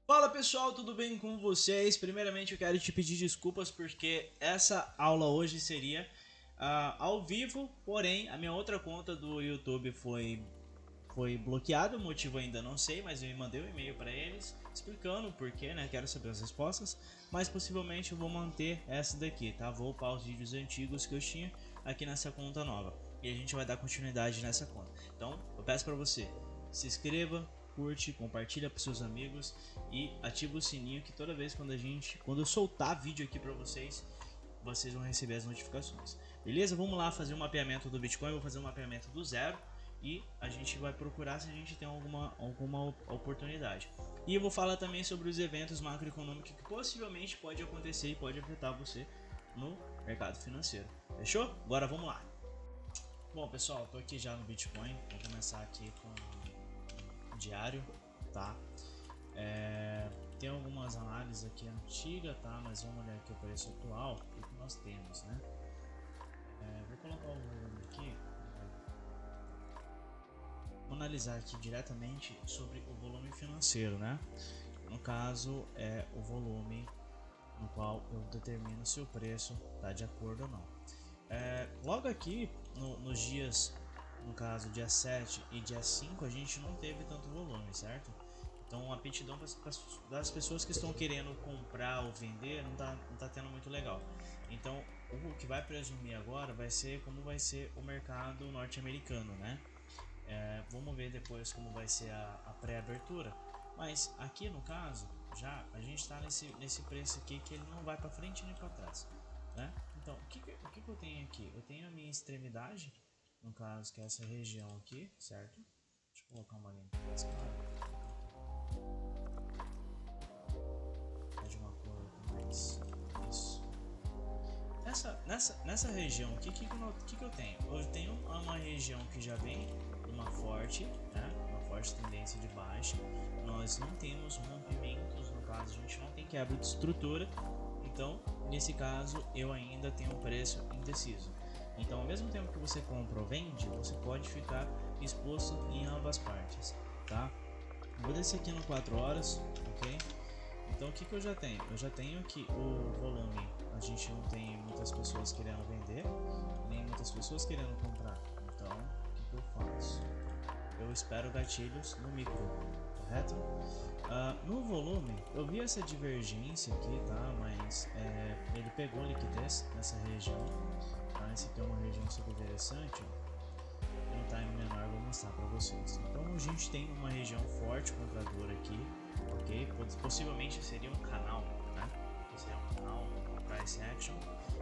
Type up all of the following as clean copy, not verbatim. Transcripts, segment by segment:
Fala pessoal, tudo bem com vocês? Primeiramente eu quero te pedir desculpas porque essa aula hoje seria ao vivo, porém a minha outra conta do YouTube foi bloqueada, o motivo ainda não sei, mas eu mandei um e-mail para eles explicando o porquê, né? Quero saber as respostas, mas possivelmente eu vou manter essa daqui, tá? Vou upar os vídeos antigos que eu tinha aqui nessa conta nova e a gente vai dar continuidade nessa conta. Então eu peço para você, se inscreva, curte, compartilha para seus amigos e ativa o sininho que toda vez quando eu soltar vídeo aqui para vocês vão receber as notificações. Beleza? Vamos lá fazer um mapeamento do Bitcoin, eu vou fazer um mapeamento do zero e a gente vai procurar se a gente tem alguma oportunidade. E eu vou falar também sobre os eventos macroeconômicos que possivelmente pode acontecer e pode afetar você no mercado financeiro. Fechou? Agora vamos lá. Bom pessoal, estou aqui já no Bitcoin, vou começar aqui com o diário, tá? Tem algumas análises aqui antigas, tá? Mas vamos olhar aqui o preço atual, o que nós temos, né? Vou colocar o volume aqui. Vou analisar aqui diretamente sobre o volume financeiro, né? No caso é o volume no qual eu determino se o preço está de acordo ou não. Logo aqui nos dias, no caso dia 7 e dia 5, a gente não teve tanto volume, certo? Então a aptidão das pessoas que estão querendo comprar ou vender não tá tendo muito legal. Então o que vai presumir agora vai ser como vai ser o mercado norte-americano, né? Vamos ver depois como vai ser a pré-abertura. Mas aqui no caso, já a gente está nesse preço aqui que ele não vai para frente nem para trás, né? Então o que eu tenho aqui? Eu tenho a minha extremidade, no caso que é essa região aqui, certo? Deixa eu colocar uma linha mais clara. De uma cor mais isso. Nessa região, o que eu tenho? Eu tenho uma região que já vem uma forte, né? Uma forte tendência de baixa. Nós não temos rompimentos, no caso a gente não tem quebra de estrutura. Então, nesse caso, eu ainda tenho um preço indeciso. Então, ao mesmo tempo que você compra ou vende, você pode ficar exposto em ambas partes, tá? Vou descer aqui no 4 horas, ok? Então o que eu já tenho? Eu já tenho aqui o volume, a gente não tem muitas pessoas querendo vender, nem muitas pessoas querendo comprar. Então o que eu faço? Eu espero gatilhos no micro, correto? No volume, eu vi essa divergência aqui, tá? Mas ele pegou liquidez nessa região, tá? Essa aqui é uma região super interessante, ó. No time menor vou mostrar para vocês. Então a gente tem uma região forte compradora aqui, ok? Possivelmente seria um canal, né? Seria um canal, um price action.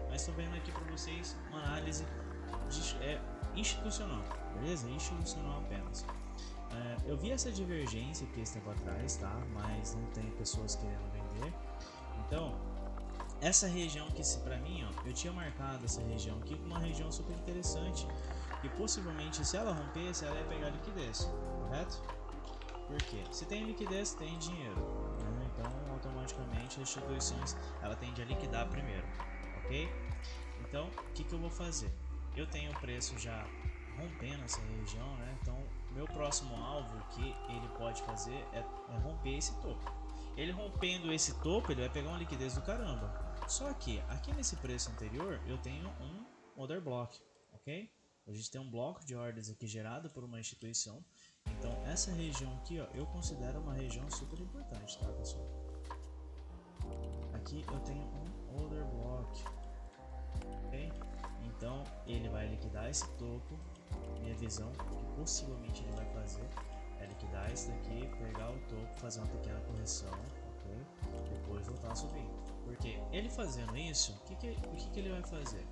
Mas estou vendo aqui para vocês uma análise institucional, beleza? Institucional apenas. Eu vi essa divergência aqui esse tempo atrás, tá? Mas não tem pessoas querendo vender. Então essa região aqui, para mim, ó, eu tinha marcado essa região aqui como uma região super interessante e possivelmente se ela rompesse, ela ia pegar liquidez, correto? Porque se tem liquidez, tem dinheiro, né? Então automaticamente as instituições ela tende a liquidar primeiro, ok? Então o que eu vou fazer? Eu tenho o preço já rompendo essa região, né? Então meu próximo alvo que ele pode fazer é romper esse topo. Ele rompendo esse topo, ele vai pegar uma liquidez do caramba. Só que aqui nesse preço anterior eu tenho um order block, ok? A gente tem um bloco de ordens aqui gerado por uma instituição. Então essa região aqui, ó, eu considero uma região super importante, tá pessoal? Aqui eu tenho um order block, ok? Então ele vai liquidar esse topo. Minha visão que possivelmente ele vai fazer é liquidar esse daqui, pegar o topo, fazer uma pequena correção, ok? Depois voltar a subir. Porque ele fazendo isso, o que ele vai fazer?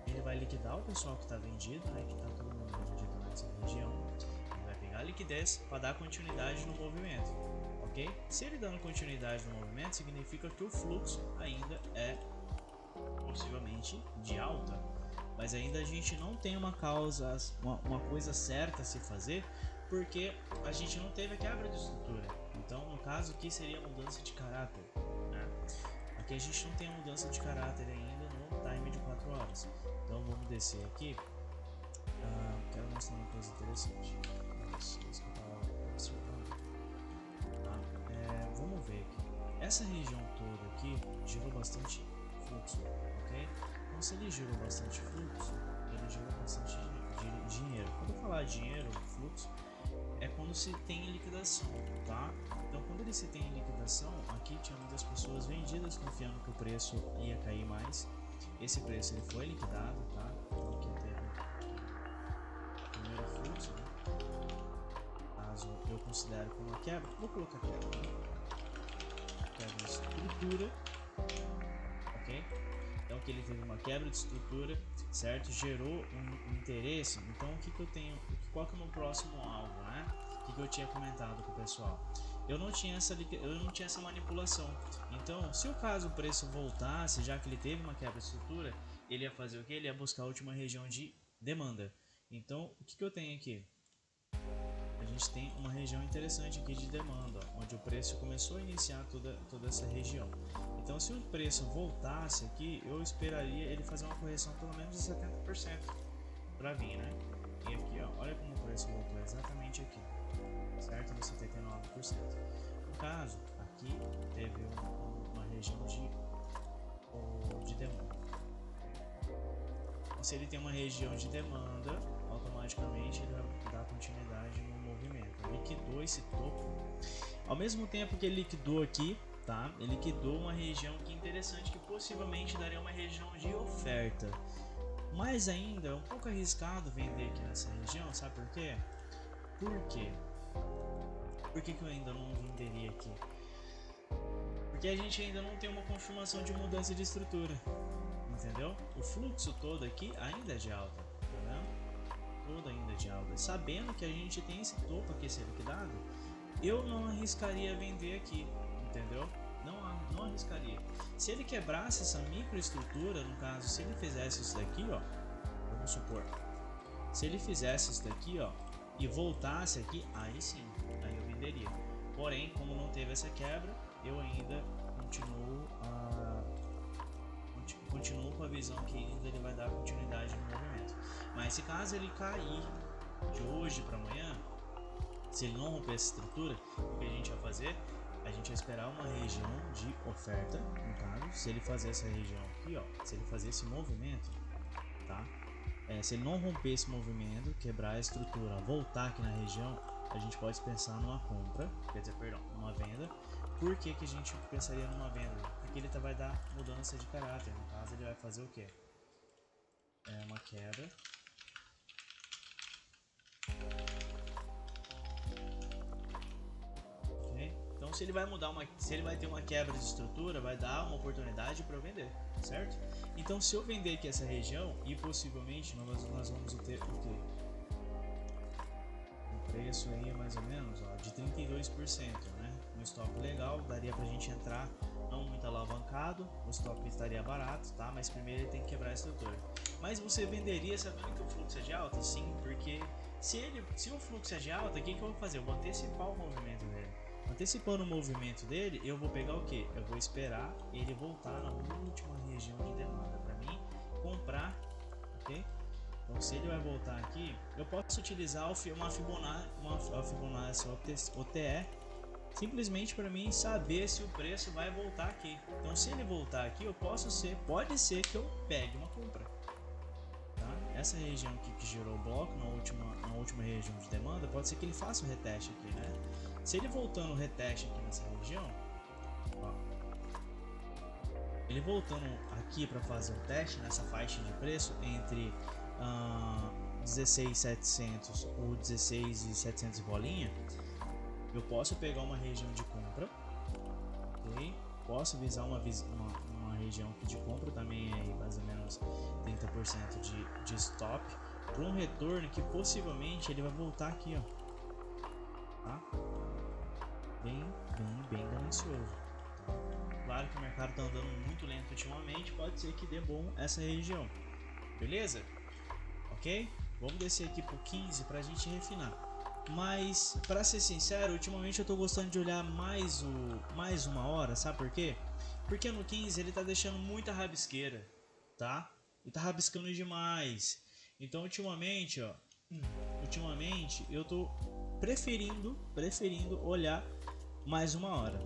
Ele vai liquidar o pessoal que está vendido, né? Que está todo mundo vendido nessa região. Ele vai pegar a liquidez para dar continuidade no movimento, ok? Se ele dando continuidade no movimento, significa que o fluxo ainda é possivelmente de alta. Mas ainda a gente não tem uma causa, uma coisa certa a se fazer, porque a gente não teve a quebra de estrutura. Então, no caso aqui seria mudança de caráter, né? Aqui a gente não tem a mudança de caráter ainda no time de 4 horas. Então vamos descer aqui. Quero mostrar uma coisa interessante. Isso que eu estava observando. Vamos ver essa região toda aqui gerou bastante fluxo, ok? Então se ele gerou bastante fluxo, ele gerou bastante dinheiro. Quando eu falar dinheiro, fluxo, é quando se tem liquidação, tá? Então quando ele se tem liquidação, aqui tinha muitas pessoas vendidas confiando que o preço ia cair mais. Esse preço ele foi liquidado, tá? Então aqui teve o primeiro fluxo, né? Caso eu considero como uma quebra, vou colocar quebra, né? Quebra de estrutura, ok? Então que ele teve uma quebra de estrutura, certo? Gerou um interesse. Então o que eu tenho? Qual que é o meu próximo alvo, né? O que eu tinha comentado com o pessoal? Eu não tinha essa manipulação. Então, se o caso o preço voltasse, já que ele teve uma quebra de estrutura, ele ia fazer o que? Ele ia buscar a última região de demanda. Então, o que eu tenho aqui? A gente tem uma região interessante aqui de demanda, ó, onde o preço começou a iniciar toda essa região. Então, se o preço voltasse aqui, eu esperaria ele fazer uma correção pelo menos de 70% para vir, né? E aqui, ó, olha como o preço voltou exatamente aqui, certo? No 79%. No caso, aqui teve uma região de demanda. Então, se ele tem uma região de demanda, automaticamente ele vai dar continuidade no movimento. Liquidou esse topo. Ao mesmo tempo que ele liquidou aqui, tá? Ele liquidou uma região que é interessante, que possivelmente daria uma região de oferta. Mas ainda é um pouco arriscado vender aqui nessa região, sabe por quê? Por quê? Por que eu ainda não venderia aqui? Porque a gente ainda não tem uma confirmação de mudança de estrutura, entendeu? O fluxo todo aqui ainda é de alta, tá vendo? Todo ainda é de alta. Sabendo que a gente tem esse topo aqui ser liquidado, eu não arriscaria vender aqui, entendeu? Não arriscaria. Se ele quebrasse essa microestrutura, no caso, se ele fizesse isso daqui, ó, vamos supor, se ele fizesse isso daqui, ó, e voltasse aqui, aí sim, aí eu venderia. Porém, como não teve essa quebra, eu ainda continuo com a visão que ainda ele vai dar continuidade no movimento. Mas se caso ele cair de hoje para amanhã, se ele não romper essa estrutura, o que a gente vai fazer? A gente vai esperar uma região de oferta, no caso, se ele fazer essa região aqui, ó, se ele fazer esse movimento, tá? Se ele não romper esse movimento, quebrar a estrutura, voltar aqui na região, a gente pode pensar numa compra, quer dizer, perdão, numa venda. Por que a gente pensaria numa venda? Porque ele vai dar mudança de caráter, no caso ele vai fazer o que? Uma quebra. Então se ele vai se ele vai ter uma quebra de estrutura, vai dar uma oportunidade para eu vender, certo? Então se eu vender aqui essa região e possivelmente nós vamos ter o que? Um preço aí mais ou menos, ó, de 32%, né? Um stop legal, daria pra gente entrar não muito alavancado, o stop estaria barato, tá? Mas primeiro ele tem que quebrar a estrutura. Mas você venderia sabendo que o fluxo é de alta? Sim, porque se o fluxo é de alta, o que eu vou fazer? Eu vou antecipar o movimento dele. Antecipando o movimento dele, eu vou pegar o que? Eu vou esperar ele voltar na última região de demanda para mim comprar, ok? Então se ele vai voltar aqui, eu posso utilizar uma Fibonacci OTE simplesmente para mim saber se o preço vai voltar aqui. Então se ele voltar aqui, pode ser que eu pegue uma compra. Tá? Essa região aqui que gerou o bloco na última região de demanda, pode ser que ele faça o reteste aqui, né? Se ele voltando o reteste aqui nessa região, ó, ele voltando aqui para fazer o teste nessa faixa de preço entre 16.700 ou 16.700 bolinha, eu posso pegar uma região de compra, ok? Posso visar uma região aqui de compra também, aí mais ou menos 30% de stop para um retorno que possivelmente ele vai voltar aqui, ó, tá? Bem ganancioso. Claro que o mercado está andando muito lento ultimamente, pode ser que dê bom essa região, beleza? Ok? Vamos descer aqui pro 15 para a gente refinar. Mas, para ser sincero, ultimamente eu estou gostando de olhar mais uma hora, sabe por quê? Porque no 15 ele tá deixando muita rabisqueira, tá? Ele tá rabiscando demais. Então ultimamente eu tô preferindo olhar mais uma hora,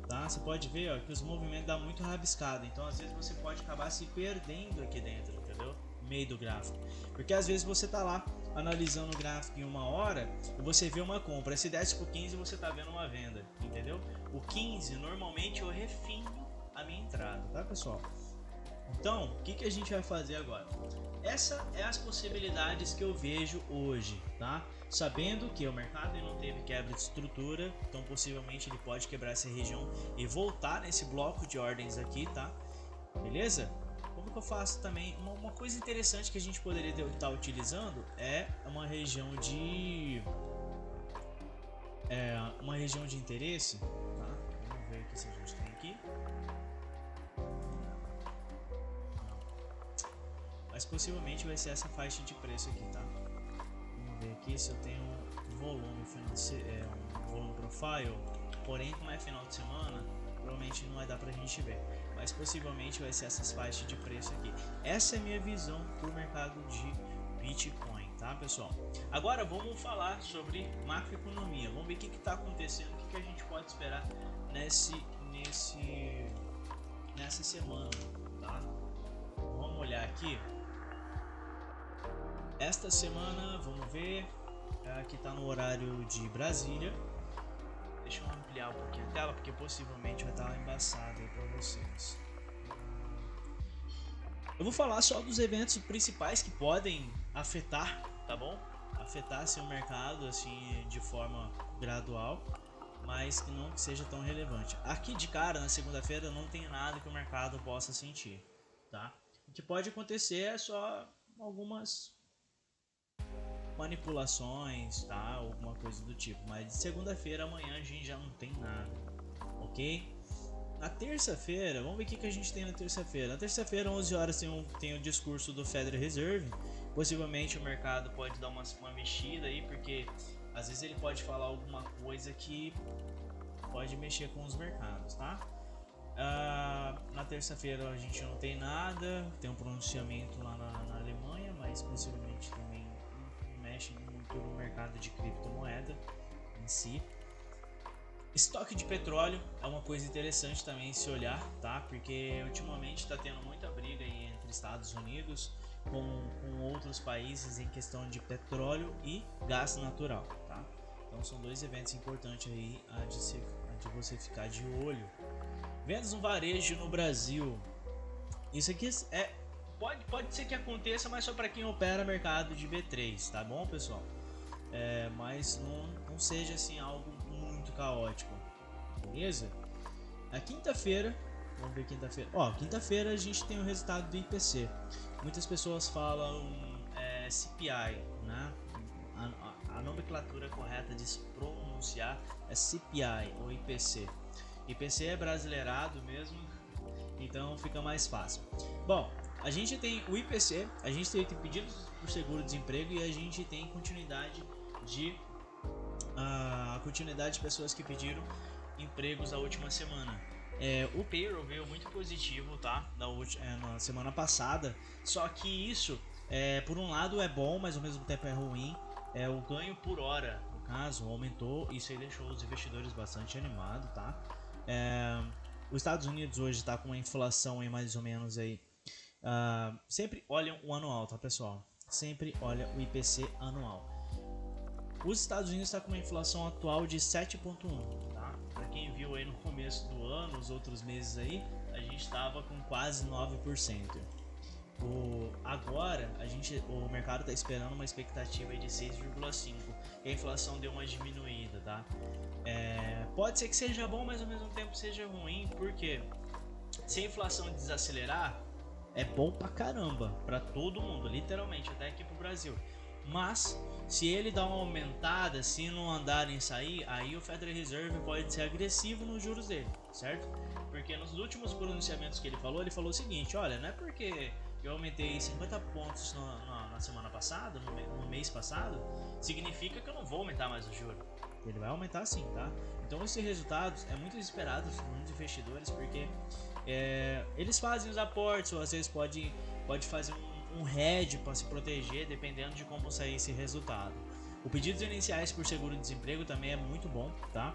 tá? tá? Você pode ver, ó, que os movimentos dão muito rabiscado, então às vezes você pode acabar se perdendo aqui dentro, entendeu? No meio do gráfico, porque às vezes você tá lá analisando o gráfico em 1 hora e você vê uma compra, se desce pro 15 você tá vendo uma venda, entendeu? O 15 normalmente eu refino a minha entrada, tá, pessoal? Então, o que a gente vai fazer agora? Essa é as possibilidades que eu vejo hoje, tá? Sabendo que o mercado não teve quebra de estrutura, então possivelmente ele pode quebrar essa região e voltar nesse bloco de ordens aqui, tá? Beleza? Como que eu faço também? Uma coisa interessante que a gente poderia estar utilizando é uma região de interesse, tá? Vamos ver aqui se a gente tem aqui. Mas possivelmente vai ser essa faixa de preço aqui, tá? Vamos ver aqui se eu tenho um volume financeiro, um volume profile. Porém, como é final de semana, provavelmente não vai dar pra gente ver. Mas possivelmente vai ser essas faixas de preço aqui. Essa é a minha visão pro mercado de Bitcoin, tá, pessoal? Agora vamos falar sobre macroeconomia. Vamos ver o que está acontecendo, o que a gente pode esperar nessa semana, tá? Vamos olhar aqui. Esta semana, vamos ver, aqui está no horário de Brasília. Deixa eu ampliar um pouquinho a tela, porque possivelmente vai estar embaçado aí para vocês. Eu vou falar só dos eventos principais que podem afetar, tá bom? Afetar assim, o mercado assim, de forma gradual, mas que não seja tão relevante. Aqui de cara, na segunda-feira, não tem nada que o mercado possa sentir, tá? O que pode acontecer é só algumas manipulações, tá? Alguma coisa do tipo. Mas de segunda-feira amanhã a gente já não tem nada, ok? Na terça-feira, vamos ver o que a gente tem na terça-feira. Na terça-feira, 11 horas, tem o discurso do Federal Reserve. Possivelmente o mercado pode dar uma mexida aí, porque às vezes ele pode falar alguma coisa que pode mexer com os mercados, tá? Na terça-feira a gente não tem nada, tem um pronunciamento lá na Alemanha, mas possivelmente também não mexe muito no mercado de criptomoeda em si. Estoque de petróleo é uma coisa interessante também se olhar, tá? Porque ultimamente está tendo muita briga aí entre Estados Unidos com outros países em questão de petróleo e gás natural, tá? Então são dois eventos importantes aí de você ficar de olho. Vendas no varejo no Brasil. Isso aqui pode ser que aconteça, mas só para quem opera mercado de B3, tá bom, pessoal? Mas não seja assim algo muito caótico, beleza? A quinta-feira, vamos ver quinta-feira. Quinta-feira a gente tem o resultado do IPC. Muitas pessoas falam CPI, né? A nomenclatura correta de se pronunciar é CPI ou IPC. IPC é brasileirado mesmo, então fica mais fácil. Bom, a gente tem o IPC, a gente tem pedidos por seguro-desemprego e a gente tem continuidade de pessoas que pediram empregos a última semana. O payroll veio muito positivo, tá? Na semana passada, só que isso, por um lado é bom, mas ao mesmo tempo é ruim. O ganho por hora, no caso, aumentou, isso aí deixou os investidores bastante animados, tá? Os Estados Unidos hoje está com uma inflação em mais ou menos aí. Sempre olham o anual, tá, pessoal? Sempre olha o IPC anual. Os Estados Unidos está com uma inflação atual de 7,1, tá? Para quem viu aí no começo do ano, os outros meses aí, a gente estava com quase 9%. Agora o mercado está esperando uma expectativa aí de 6,5%, e a inflação deu uma diminuída, tá? Pode ser que seja bom, mas ao mesmo tempo seja ruim, porque se a inflação desacelerar, é bom pra caramba, pra todo mundo, literalmente, até aqui pro Brasil. Mas se ele dá uma aumentada, se não andar em sair, aí o Federal Reserve pode ser agressivo nos juros dele, certo? Porque nos últimos pronunciamentos que ele falou o seguinte: olha, não é porque eu aumentei 50 pontos na semana passada, no mês passado, significa que eu não vou aumentar mais o juro. Ele vai aumentar sim, tá? Então esse resultado é muito esperado por muitos investidores, porque eles fazem os aportes, ou às vezes pode fazer um hedge para se proteger, dependendo de como sair esse resultado. O pedidos iniciais por seguro-desemprego também é muito bom, tá?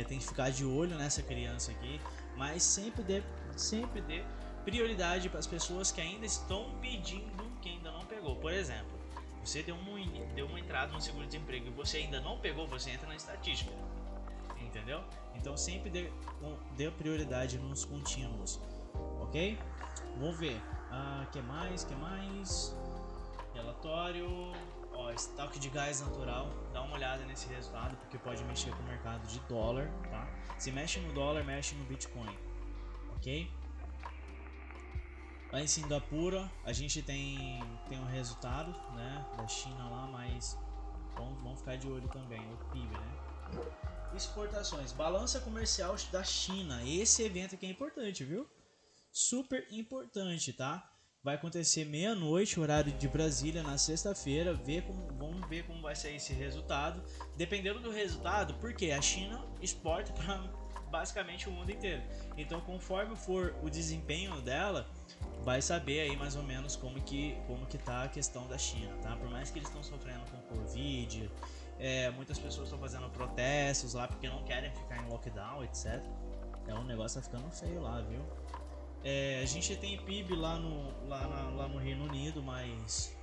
tem que ficar de olho nessa criança aqui, mas sempre dê prioridade para as pessoas que ainda estão pedindo, que ainda não pegou. Por exemplo, você deu uma entrada no seguro-desemprego e você ainda não pegou, você entra na estatística, entendeu? Então sempre dê prioridade nos contínuos, ok? Vamos ver, que mais? Relatório, estoque de gás natural, dá uma olhada nesse resultado, porque pode mexer com o mercado de dólar, tá? Se mexe no dólar, mexe no Bitcoin, ok? Lá em Singapura, a gente tem um resultado, né, da China lá, mas vamos ficar de olho também, o PIB, né? Exportações, balança comercial da China, esse evento aqui é importante, viu? Super importante, tá? Vai acontecer meia-noite, horário de Brasília, na sexta-feira. Vamos ver como vai ser esse resultado. Dependendo do resultado, porque a China exporta para basicamente o mundo inteiro. Então, conforme for o desempenho dela, vai saber aí mais ou menos como que tá a questão da China, tá? Por mais que eles estão sofrendo com Covid, muitas pessoas estão fazendo protestos lá porque não querem ficar em lockdown, etc. O negócio tá ficando feio lá, viu? A gente tem PIB lá no Reino Unido, mas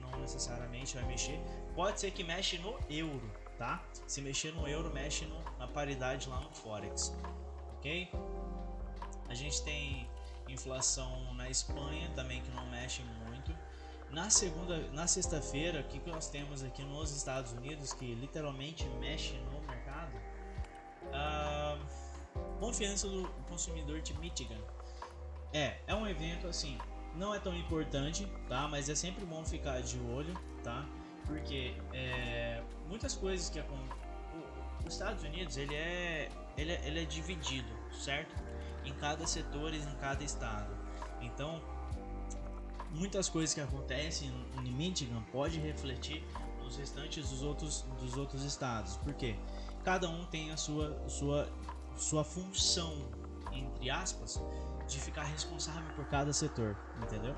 não necessariamente vai mexer. Pode ser que mexe no euro, tá? Se mexer no euro, mexe na paridade lá no Forex, ok? A gente tem inflação na Espanha também, que não mexe muito. Na sexta-feira, o que nós temos aqui nos Estados Unidos, que literalmente mexe no mercado? Confiança do consumidor de Michigan. É um evento assim, não é tão importante, tá? Mas é sempre bom ficar de olho, tá? Porque muitas coisas que os Estados Unidos ele é dividido, certo? Em cada setor, em cada estado. Então, muitas coisas que acontecem em Michigan pode refletir nos restantes dos outros estados. Porque cada um tem a sua função, entre aspas, de ficar responsável por cada setor, entendeu?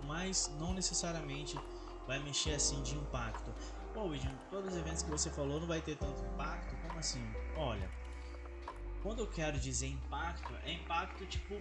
Mas não necessariamente vai mexer assim de impacto. William, todos os eventos que você falou não vai ter tanto impacto? Como assim? Olha, quando eu quero dizer impacto, é impacto tipo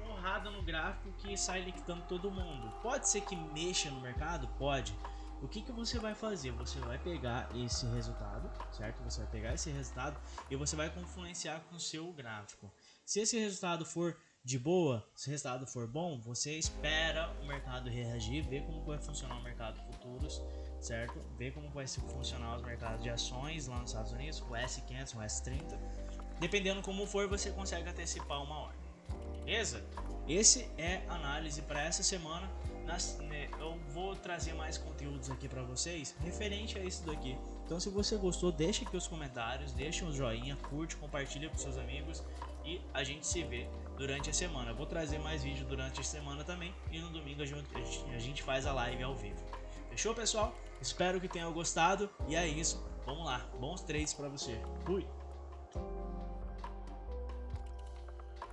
porrada no gráfico que sai liquidando todo mundo. Pode ser que mexa no mercado? Pode. O que você vai fazer? Você vai pegar esse resultado, certo? Você vai pegar esse resultado e você vai influenciar com o seu gráfico. Se esse resultado for de boa, se o resultado for bom, você espera o mercado reagir, ver como vai funcionar o mercado futuros, certo? Ver como vai funcionar os mercados de ações lá nos Estados Unidos, o S500, o S30. Dependendo como for, você consegue antecipar uma hora. Beleza? Esse é a análise para essa semana. Eu vou trazer mais conteúdos aqui para vocês referente a isso daqui. Então, se você gostou, deixa aqui os comentários, deixa um joinha, curte, compartilha com seus amigos e a gente se vê durante a semana. Eu vou trazer mais vídeo durante a semana também e no domingo a gente faz a live ao vivo. Fechou, pessoal? Espero que tenham gostado e é isso. Vamos lá, bons trades para você. Fui!